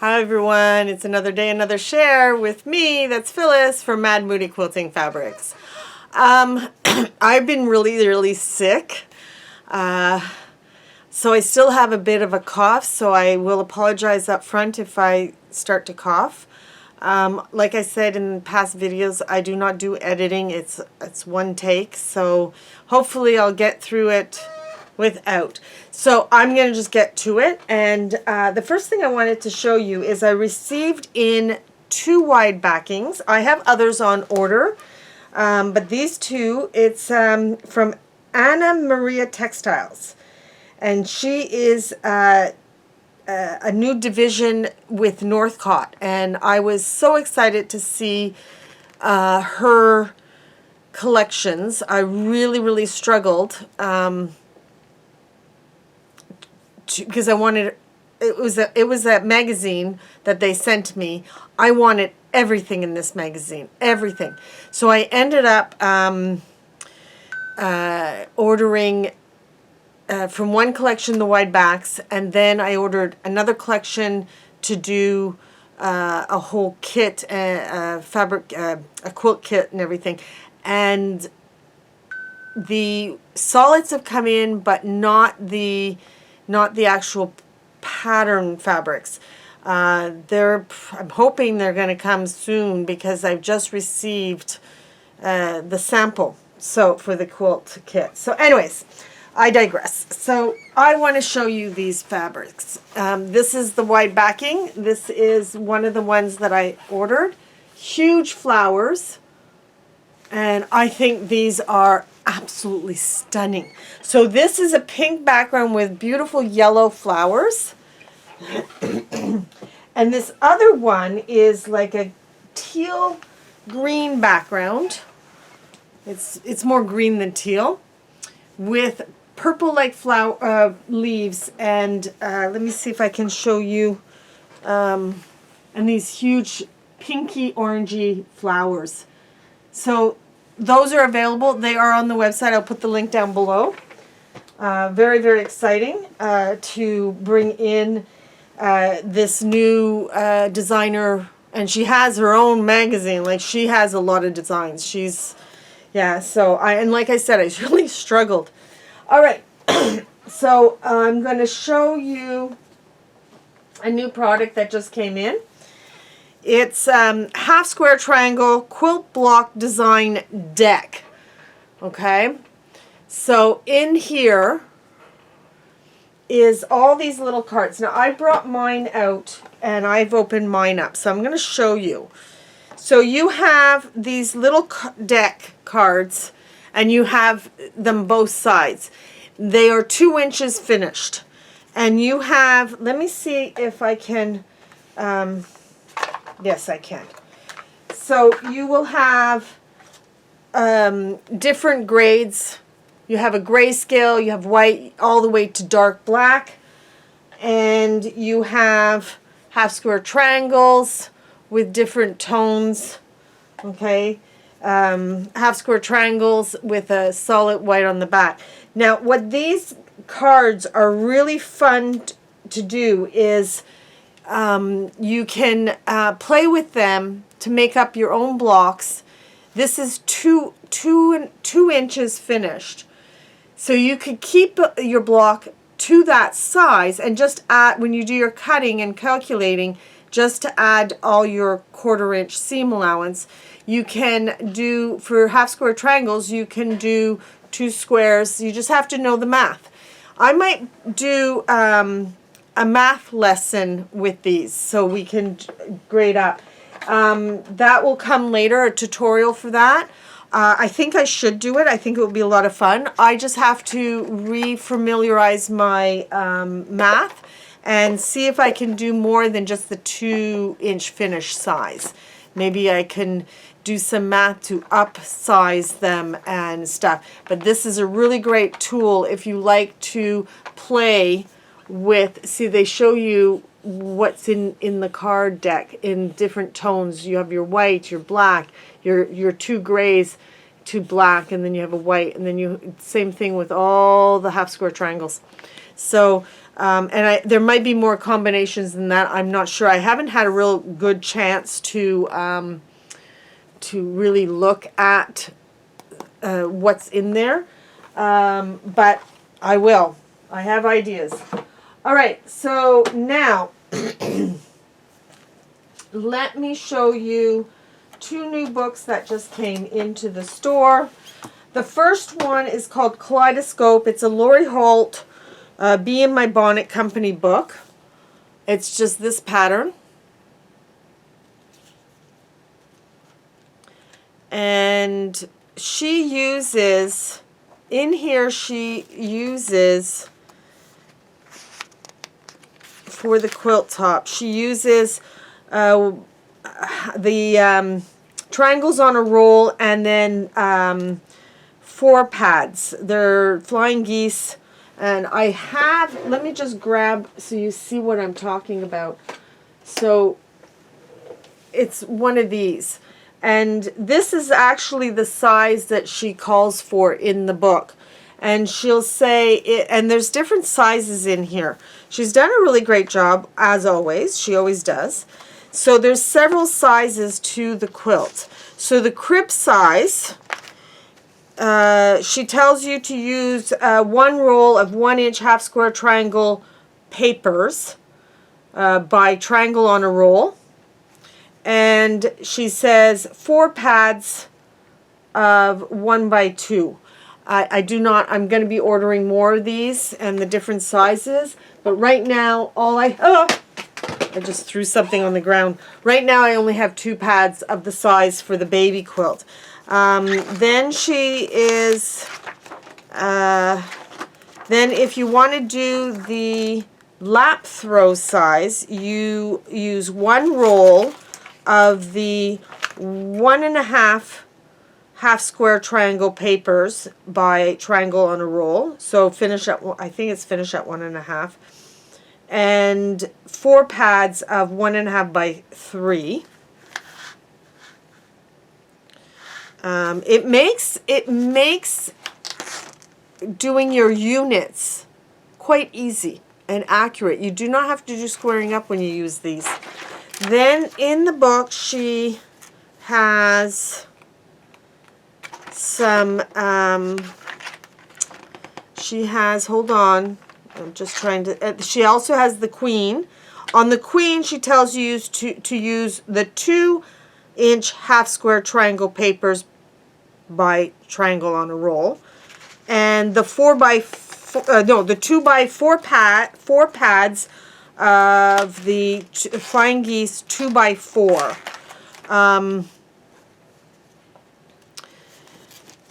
Hi everyone, it's another day, another share with me. That's Phyllis from Mad Moody Quilting Fabrics. I've been really sick, so I still have a bit of a cough, so I will apologize up front if I start to cough. Like I said in past videos, I do not do editing. It's one take, so hopefully I'll get through it without. So I'm going to just get to it, and the first thing I wanted to show you is I received in 2 wide backings. I have others on order, but these 2, it's from Anna Maria Textiles, and she is a new division with Northcott, and I was so excited to see her collections. I really struggled because I wanted, it was a magazine that they sent me. I wanted everything in this magazine, everything. So I ended up ordering from one collection the wide backs, and then I ordered another collection to do a whole kit, a quilt kit and everything. And the solids have come in, but not the actual pattern fabrics. I'm hoping they're going to come soon because I've just received the sample for the quilt kit. So anyways, I digress. So I want to show you these fabrics. This is the wide backing. This is one of the ones that I ordered. Huge flowers. And I think these are absolutely stunning. So this is a pink background with beautiful yellow flowers. And this other one is like a teal green background. It's more green than teal, with purple like flower leaves, and let me see if I can show you, and these huge pinky orangey flowers. So those are available. They are on the website. I'll put the link down below. Very exciting to bring in this new designer, and she has her own magazine. Like, she has a lot of designs. So and like I said, I really struggled. All right, so I'm going to show you a new product that just came in. It's half square triangle quilt block design deck. Okay, so in here is all these little cards. Now I brought mine out and I've opened mine up, so I'm going to show you. So you have these little deck cards, and you have them both sides. They are 2 inches finished, and you have, let me see if I can, yes I can. So you will have different grades. You have a grayscale, you have white, all the way to dark black, and you have half square triangles with different tones, okay? Half square triangles with a solid white on the back. Now, what these cards are really fun to do is you can play with them to make up your own blocks. This is two inches finished. So you could keep your block to that size and just add, when you do your cutting and calculating, just to add all your 1/4 inch seam allowance. You can do, for half square triangles, you can do 2 squares. You just have to know the math. I might do a math lesson with these so we can grade up. That will come later, a tutorial for that. I think I should do it. I think it would be a lot of fun. I just have to re-familiarize my math and see if I can do more than just the 2 inch finish size. Maybe I can do some math to upsize them and stuff. But this is a really great tool if you like to play with, see, they show you what's in the card deck in different tones. You have your white, your black, your 2 grays, 2 black, and then you have a white, and then you, same thing with all the half square triangles. So There might be more combinations than that. I'm not sure. I haven't had a real good chance to really look at what's in there, but I will. I have ideas. All right, so now let me show you 2 new books that just came into the store. The first one is called Kaleidoscope. It's a Lori Holt Be in My Bonnet Company book. It's just this pattern. And she uses, in here she uses, for the quilt top, she uses the triangles on a roll and then 4 pads. They're flying geese. And I have, let me just grab so you see what I'm talking about. So it's one of these. And this is actually the size that she calls for in the book. And she'll say, and there's different sizes in here. She's done a really great job, as always. She always does. So there's several sizes to the quilt. So the crib size, she tells you to use 1 roll of 1-inch half square triangle papers by Triangle on a Roll. And she says 4 pads of 1 by 2. I'm going to be ordering more of these and the different sizes. But right now, I just threw something on the ground. Right now, I only have 2 pads of the size for the baby quilt. Then she is, then if you want to do the lap throw size, you use 1 roll of the 1.5 half square triangle papers by Triangle on a Roll. So finish at, I think it's finish at 1.5. And 4 pads of 1.5 by 3. It makes doing your units quite easy and accurate. You do not have to do squaring up when you use these. Then in the book she has some, hold on, I'm just trying to, she also has the Queen. On the Queen she tells you to use the 2-inch half square triangle papers by Triangle on a Roll, and the 2 by 4 pads of the Flying Geese 2 by 4.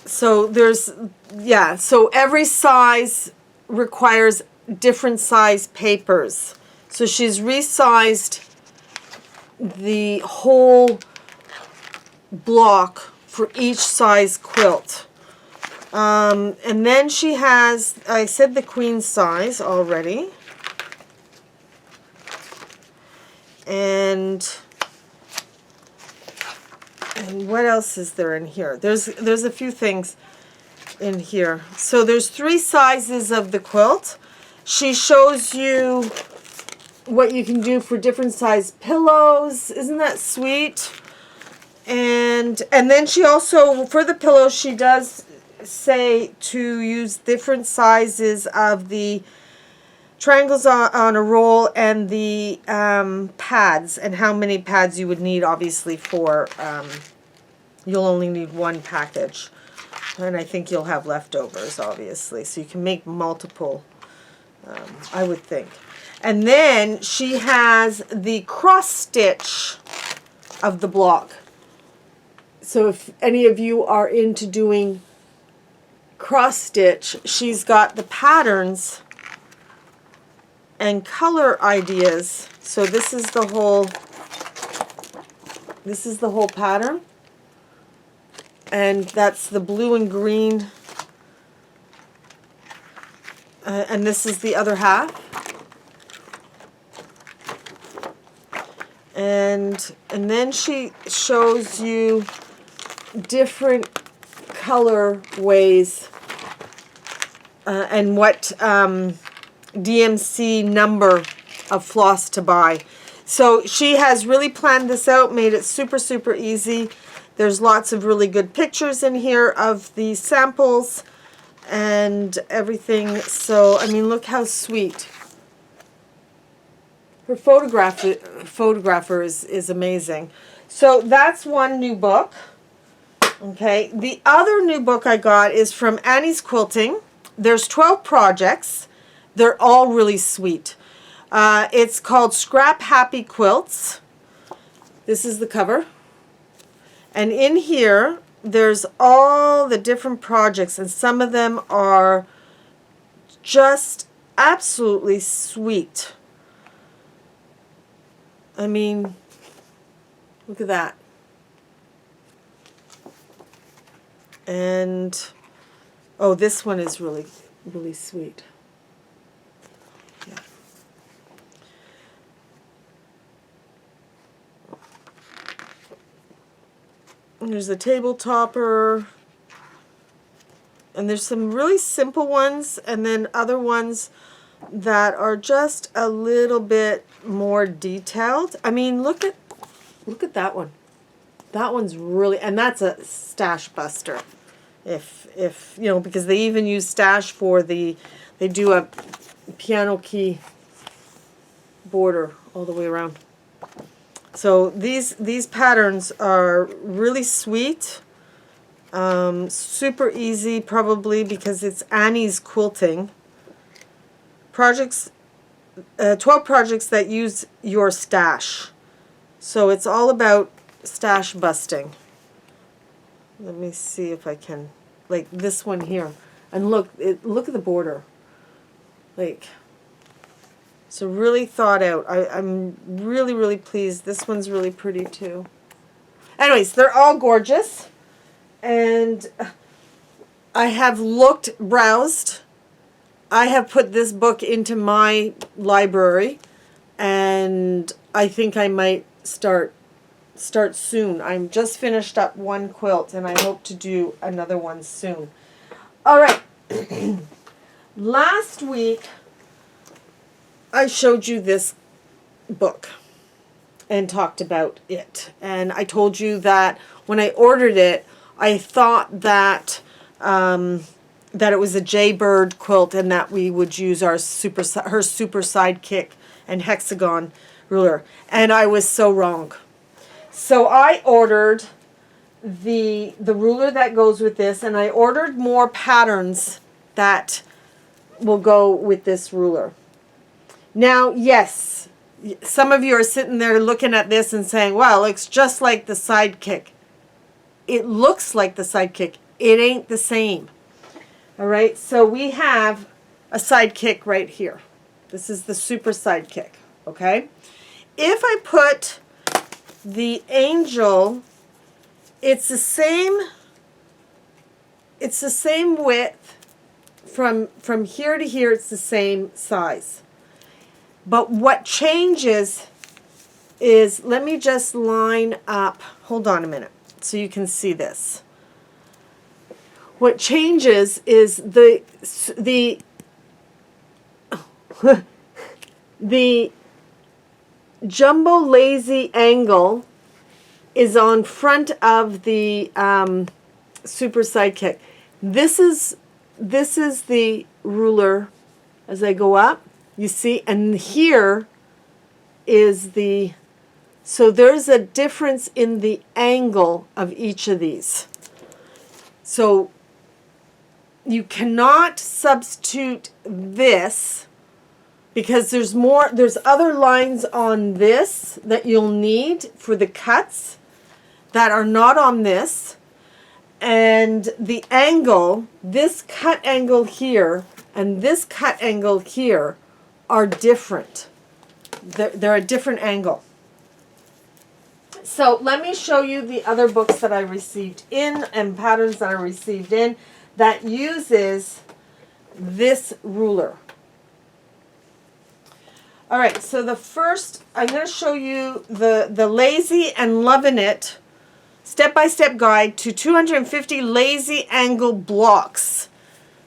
So there's, yeah, so every size requires different size papers. So she's resized the whole block for each size quilt. And then she has, I said the Queen size already. And what else is there in here? There's a few things in here. So there's 3 sizes of the quilt. She shows you what you can do for different size pillows. Isn't that sweet? And then she also, for the pillows, she does say to use different sizes of the triangles on a roll and the pads, and how many pads you would need, obviously, for, you'll only need 1 package. And I think you'll have leftovers, obviously. So you can make multiple, I would think. And then she has the cross stitch of the block. So if any of you are into doing cross stitch, she's got the patterns and color ideas. So this is the whole pattern. And that's the blue and green. And this is the other half. And then she shows you different color ways and what DMC number of floss to buy. So she has really planned this out, made it super, super easy. There's lots of really good pictures in here of the samples and everything. So, I mean, look how sweet. Her photographer is amazing. So that's one new book. Okay, the other new book I got is from Annie's Quilting. There's 12 projects. They're all really sweet. It's called Scrap Happy Quilts. This is the cover. And in here, there's all the different projects, and some of them are just absolutely sweet. I mean, look at that. And, oh, this one is really, really sweet. Yeah. And there's a table topper. And there's some really simple ones, and then other ones that are just a little bit more detailed. I mean, look at that one. That one's really, and that's a stash buster. If you know, because they even use stash for they do a piano key border all the way around. So these patterns are really sweet. Super easy, probably because it's Annie's Quilting. Projects, 12 projects that use your stash. So it's all about stash busting. Let me see if I can, like this one here. And look at the border. Like, so really thought out. I'm really, really pleased. This one's really pretty too. Anyways, they're all gorgeous. And I have browsed. I have put this book into my library, and I think I might start soon. I'm just finished up one quilt, and I hope to do another one soon. All right. Last week, I showed you this book and talked about it. And I told you that when I ordered it, I thought that that it was a Jaybird quilt and that we would use her super sidekick and hexagon ruler. And I was so wrong. So I ordered the ruler that goes with this, and I ordered more patterns that will go with this ruler. Now, yes, some of you are sitting there looking at this and saying, well, it's just like the sidekick. It looks like the sidekick. It ain't the same. All right, so we have a sidekick right here. This is the super sidekick, okay? If I put the angel, it's the same width from here to here, it's the same size. But what changes is, let me just line up, hold on a minute so you can see this. What changes is the jumbo lazy angle is on front of the super sidekick. This is the ruler as I go up, you see, and here is the, so there's a difference in the angle of each of these. So you cannot substitute this because there's other lines on this that you'll need for the cuts that are not on this. And the angle, this cut angle here and this cut angle here are different. They're a different angle. So let me show you the other books that I received in and patterns that I received in that uses this ruler. All right, so the first, I'm going to show you the Lazy and Lovin' It step-by-step guide to 250 lazy angle blocks.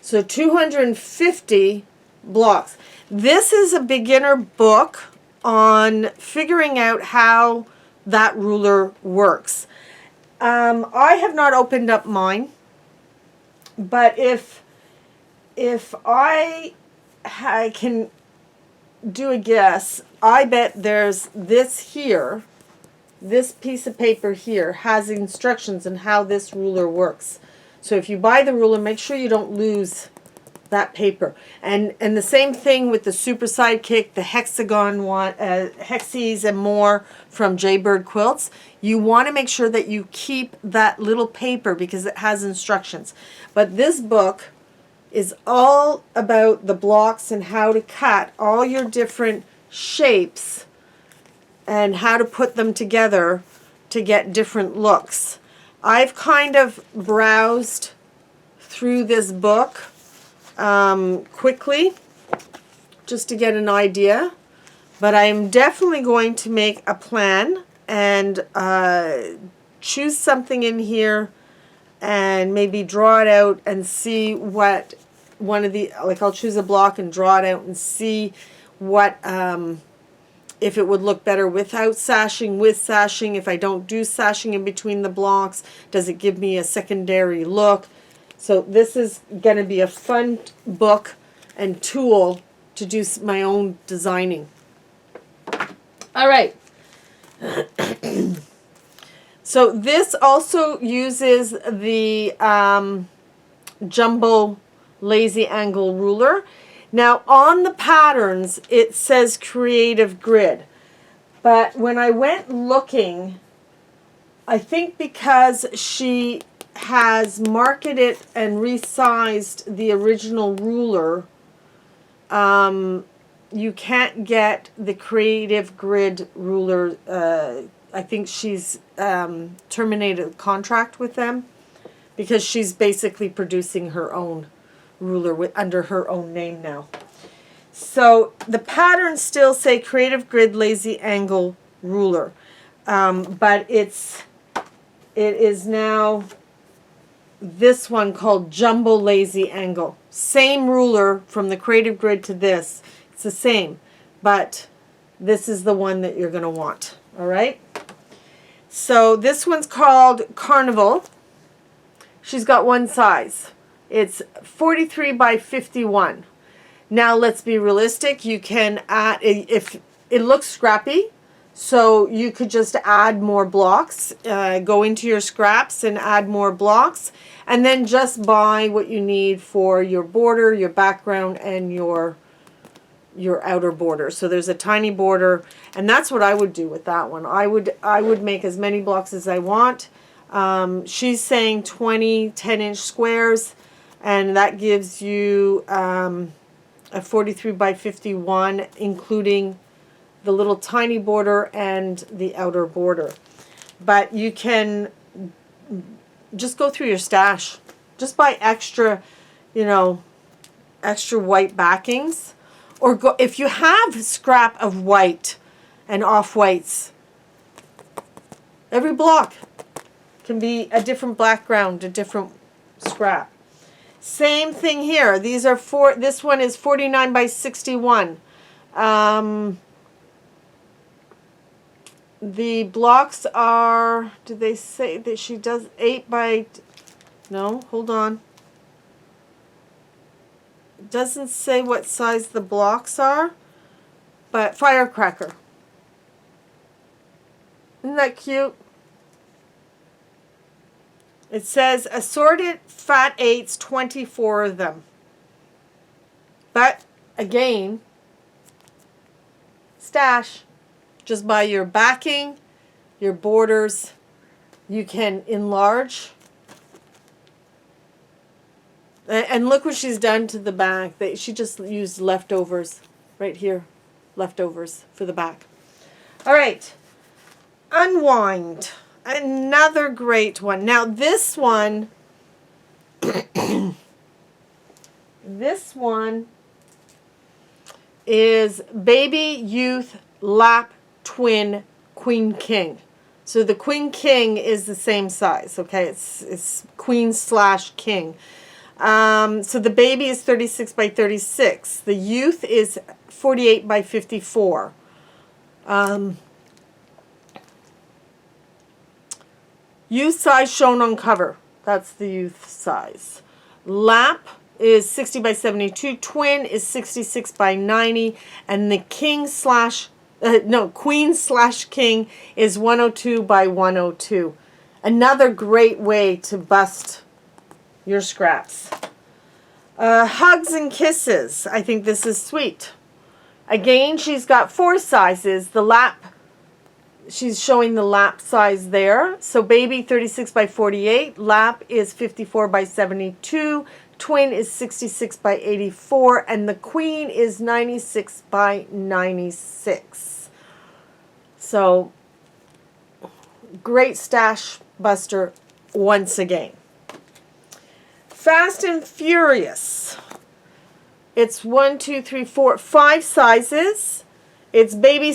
So 250 blocks. This is a beginner book on figuring out how that ruler works. I have not opened up mine, but if I can do a guess, I bet there's this here, this piece of paper here has instructions on how this ruler works. So if you buy the ruler, make sure you don't lose that paper. And the same thing with the Super Sidekick, the hexagon one, Hexies and more from Jaybird Quilts. You want to make sure that you keep that little paper because it has instructions. But this book is all about the blocks and how to cut all your different shapes and how to put them together to get different looks. I've kind of browsed through this book quickly just to get an idea, but I'm definitely going to make a plan and choose something in here and maybe draw it out and see what one of the, like I'll choose a block and draw it out and see what if it would look better without sashing, with sashing. If I don't do sashing in between the blocks, does it give me a secondary look? So this is going to be a fun book and tool to do my own designing. All right. So this also uses the jumbo lazy angle ruler. Now on the patterns it says creative grid, but when I went looking, I think because she has marketed and resized the original ruler, you can't get the creative grid ruler. I think she's terminated a contract with them because she's basically producing her own ruler under her own name now. So the patterns still say creative grid lazy angle ruler, but it is now this one called jumbo lazy angle. Same ruler from the creative grid to this, it's the same, but this is the one that you're going to want. All right, so this one's called Carnival. She's got one size. It's 43 by 51. Now let's be realistic. You can add, if it looks scrappy, so you could just add more blocks, go into your scraps and add more blocks, and then just buy what you need for your border, your background, and your outer border. So there's a tiny border, and that's what I would do with that one. I would make as many blocks as I want. She's saying 20 10-inch squares, and that gives you a 43 by 51, including the little tiny border and the outer border. But you can just go through your stash. Just buy extra, extra white backings. Or go, if you have scrap of white and off-whites, every block can be a different background, a different scrap. Same thing here. These are this one is 49 by 61. The blocks are, did they say that she does 8 by, no, hold on. It doesn't say what size the blocks are, but firecracker. Isn't that cute? It says assorted fat 8s, 24 of them. But again, stash. Just buy your backing, your borders. You can enlarge. And look what she's done to the back. She just used leftovers right here. Leftovers for the back. All right. Unwind. Another great one. Now this one, this one is Baby Youth Lap Twin Queen King. So the Queen King is the same size, okay? It's Queen / King. So the baby is 36 by 36. The youth is 48 by 54. Youth size shown on cover. That's the youth size. Lap is 60 by 72. Twin is 66 by 90. And the queen slash king is 102 by 102. Another great way to bust your scraps. Hugs and kisses. I think this is sweet. Again, she's got 4 sizes. The lap, she's showing the lap size there. So baby 36 by 48. Lap is 54 by 72. Twin is 66 by 84. And the queen is 96 by 96. So great stash buster once again. Fast and Furious. It's 1, 2, 3, 4, 5 sizes. It's baby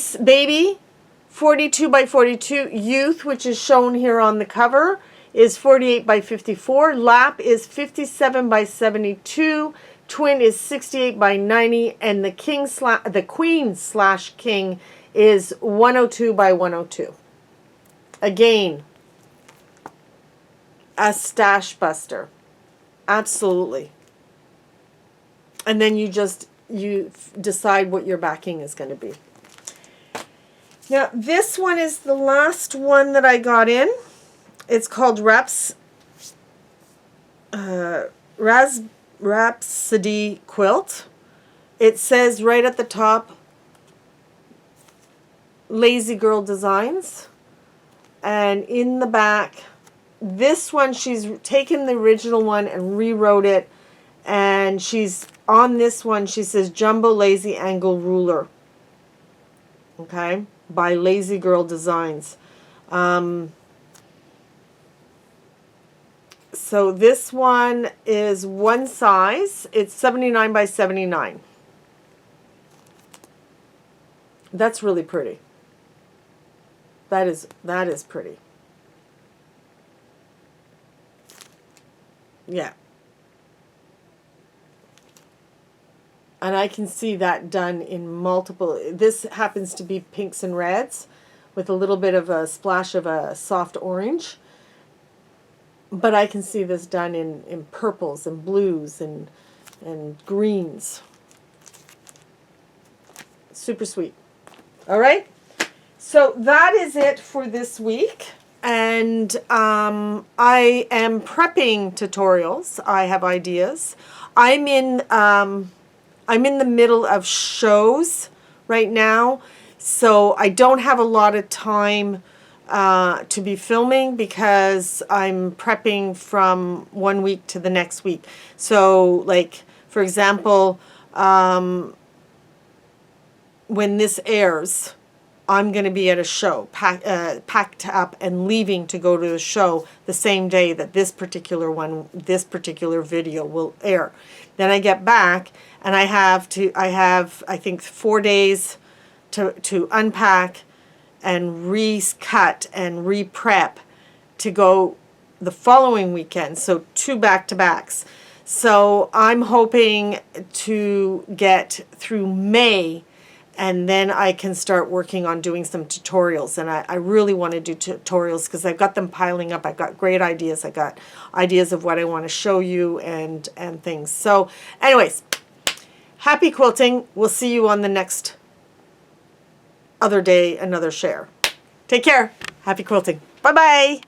42 by 42. Youth, which is shown here on the cover, is 48 by 54. Lap is 57 by 72. Twin is 68 by 90. And the queen slash king is 102 by 102. Again, a stash buster. Absolutely. And then you decide what your backing is going to be. Now, this one is the last one that I got in. It's called Rhapsody Quilt. It says right at the top, Lazy Girl Designs. And in the back, this one, she's taken the original one and rewrote it. And she's on this one, she says Jumbo Lazy Angle Ruler. Okay, by Lazy Girl Designs. So this one is one size. It's 79 by 79. That's really pretty. That is pretty. Yeah. And I can see that done in multiple. This happens to be pinks and reds with a little bit of a splash of a soft orange. But I can see this done in purples and blues and greens. Super sweet. All right. So that is it for this week. And I am prepping tutorials. I have ideas. I'm in the middle of shows right now, so I don't have a lot of time to be filming because I'm prepping from one week to the next week. So, like, for example, when this airs, I'm going to be at a show, packed up and leaving to go to the show the same day that this particular video will air. Then I get back and I have, I think, 4 days to unpack and recut and re-prep to go the following weekend. So 2 back-to-backs. So I'm hoping to get through May, and then I can start working on doing some tutorials. And I really want to do tutorials because I've got them piling up. I've got great ideas. I got ideas of what I want to show you and things. So anyways, happy quilting. We'll see you on the next other day, another share. Take care. Happy quilting. Bye-bye.